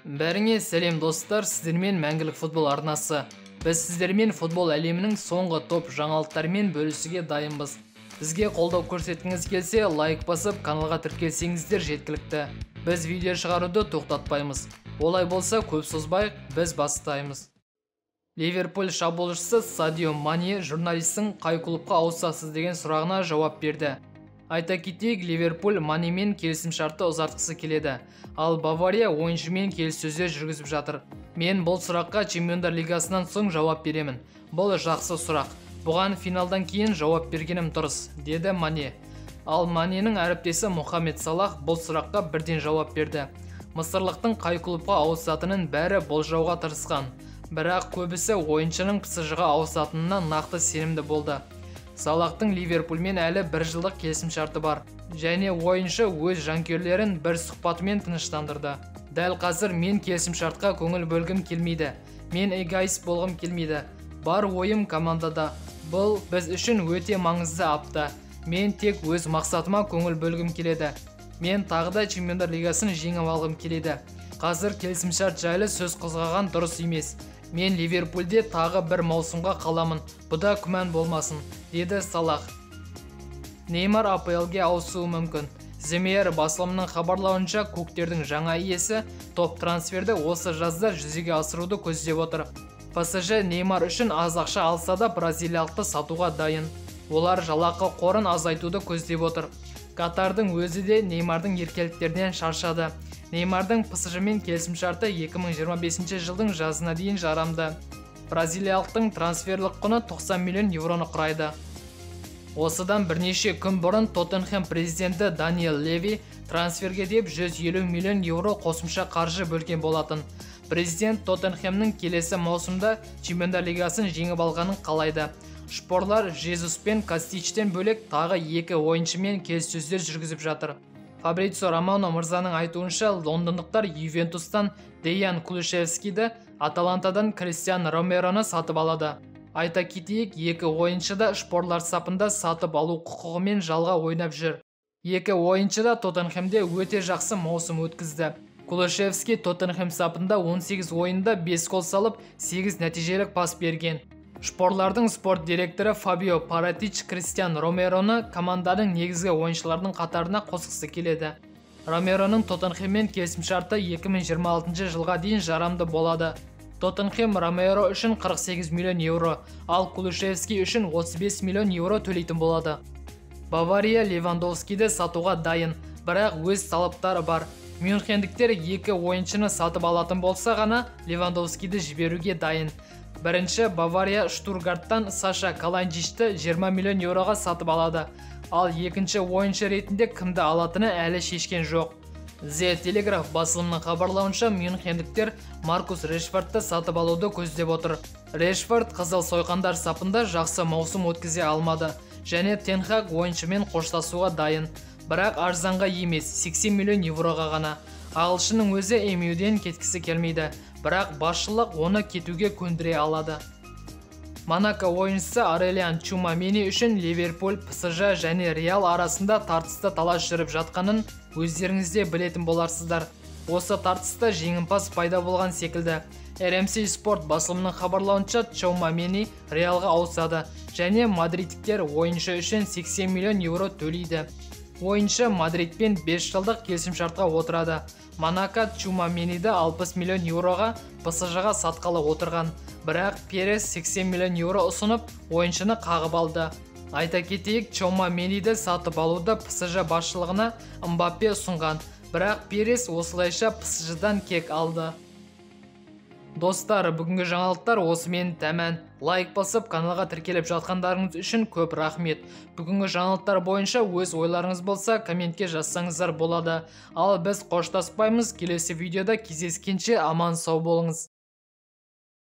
Бәріңе сәлем достар, сіздермен мәңгілік футбол арнасы. Біз сіздермен футбол әлемінің соңғы топ жаңалықтарымен бөлісуге дайынбыз. Бізге қолдау көрсеткіңіз келсе, лайк басып, каналға тіркелсеңіздер жеткілікті. Біз видео шығаруды тоқтатпаймыз. Олай болса, көп созбайық, біз бастаймыз. Ливерпуль шабуылшысы Садио Мане журналистің қай клубқа ауысасыз деген сұрағына жауап берді. Айта кетейік, Ливерпуль Манемен келісімшартты ұзартқысы келеді, ал Бавария ойыншымен келіссөздер жүргізіп жатыр. Мен бұл сұраққа Чемпиондар лигасынан соң жауап беремін. Бұл жақсы сұрақ. Бұған финалдан кейін жауап бергенім дұрыс, деді Мане. Ал Маненің әріптесі Мохамед Салах бұл сұраққа бірден жауап берді. Мысырлықтың қай клубқа ауысатынын бәрі болжауға тырысқан, бірақ көбісі ойыншының PSG-ға ауысатынына нақты сенімді болды. Салахтың Ливерпульмен әлі 1 жылдық келісімшарты бар, және ойыншы өз жанкүйерлерін бір сұхбатымен тыныштандырды. Дәл қазір мен келісімшартқа көңіл бөлгім келмейді. Мен эгоист болғым келмейді. Бар ойым командада. Бұл біз үшін өте маңызды апта. Мен тек өз мақсатыма көңіл бөлгім келеді. Мен тағы да Чемпиондар лигасын жеңіп алғым келеді. Қазір келісімшарт жайлы сөз қозғаған дұрыс емес. Мен Ливерпульде тағы бір маусымға қаламын. Бұда күмән болмасын, деді Салах. Неймар АПЛ-ге ауысуы мүмкін. Земер басылымының хабарлауынша, көктердің жаңа иесі топ трансферді осы жазда жүзеге асыруды көздеп отыр. PSG Неймар үшін аз ақша алса да бразилиялықты сатуға дайын. Олар жалақы қорын азайтуды көздеп отыр. Катардың өзі де Неймардың еркеліктерінен шаршады. Неймардың PSG-мен келісімшарты 2025 жылдың жазына дейін жарамды. Бразилиялықтың трансферлік құны 90 миллион евроны құрайды. Осыдан бірнеше күн бұрын Тоттенхэм президенті Даниэл Леви трансферге деп 150 миллион евро қосымша қаржы бөлген болатын. Президент Тоттенхэмнің келесі маусымда Чемпиондар лигасын жеңіп алғанын қалайды. Шпорлар Жезус пен Костичтен бөлек тағы 2 ойыншымен келіссөздер жүргізіп жатыр. Фабрицио Романо мырзаның айтуынша, лондондықтар Ювентустан Деян Кулушевскийді, Аталантадан Кристиан Ромероны сатып алады. Айта кетейік, 2 ойыншы да шпорлар сапында сатып алу құқығымен жалға ойнап жүр. 2 ойыншы да Тоттенхэмде өте жақсы маусым өткізді. Кулушевский Тоттенхэм сапында 18 ойында 5 гол салып, 8 нәтижелік пас берген. Шпорлардың спорт директоры Фабио Паратич Кристиан Ромероны команданың негізгі ойыншылардың қатарына қосқысы келеді. Ромероның Тоттенхэммен келісімшарты 2026 жылға дейін жарамды болады. Тоттенхэм Ромеро үшін 48 миллион евро, ал Кулушевский үшін 35 миллион евро төлейтін болады. Бавария Левандовскийді сатуға дайын, бірақ өз талаптары бар. Мюнхендіктер 2 ойыншыны сатып алатын болса ғана Левандовскийді жіберуге дайын. Бірінші, Бавария Штургарттан Саша Каланджичті 20 миллион евроға сатып алады. Ал екінші ойыншы ретінде кімді алатыны әлі шешкен жоқ. The Telegraph басылымының хабарлауынша, мюнхендіктер Маркус Решфордты сатып алуды көздеп отыр. Решфорд қызыл сойқандар сапында жақсы маусым өткізе алмады, және Тен Хаг ойыншымен қоштасуға дайын. Бірақ арзанға емес, 80 миллион евроға ғана. Ағылшынның өзі MU-ден кеткісі келмейді, бірақ басшылық оны кетуге көндіре алады. Монако ойыншысы Арелиан Чумамени үшін Ливерпуль, PSG және Реал арасында тартысты талас жүріп жатқанын өздеріңізде білетін боларсыздар. Осы тартыста жеңімпаз пайда болған секілді. RMC Sport басылымының хабарлауынша, Чумамени Реалға ауысады, және мадридтіктер ойыншы үшін 80 миллион евро төлейді. Ойыншы Мадридпен 5 жылдық келісімшартқа отырады. Монако Чумамениді 60 миллион евроға PSG-ға сатқалы отырған, бірақ Перес 80 миллион евро ұсынып, ойыншыны қағып алды. Айта кетейік, Чумамениді сатып алуды PSG басшылығына Мбаппе ұсынған, бірақ Перес осылайша PSG-дан кек алды. Достар, бүгінгі жаңалықтар осымен тәмәм. Лайк басып, каналға тіркеліп жатқандарыңыз үшін көп рахмет. Бүгінгі жаңалықтар бойынша өз ойларыңыз болса, комментке жазсаңыздар болады. Ал біз қоштаспаймыз, келесі видеода кездескенше аман сау болыңыз.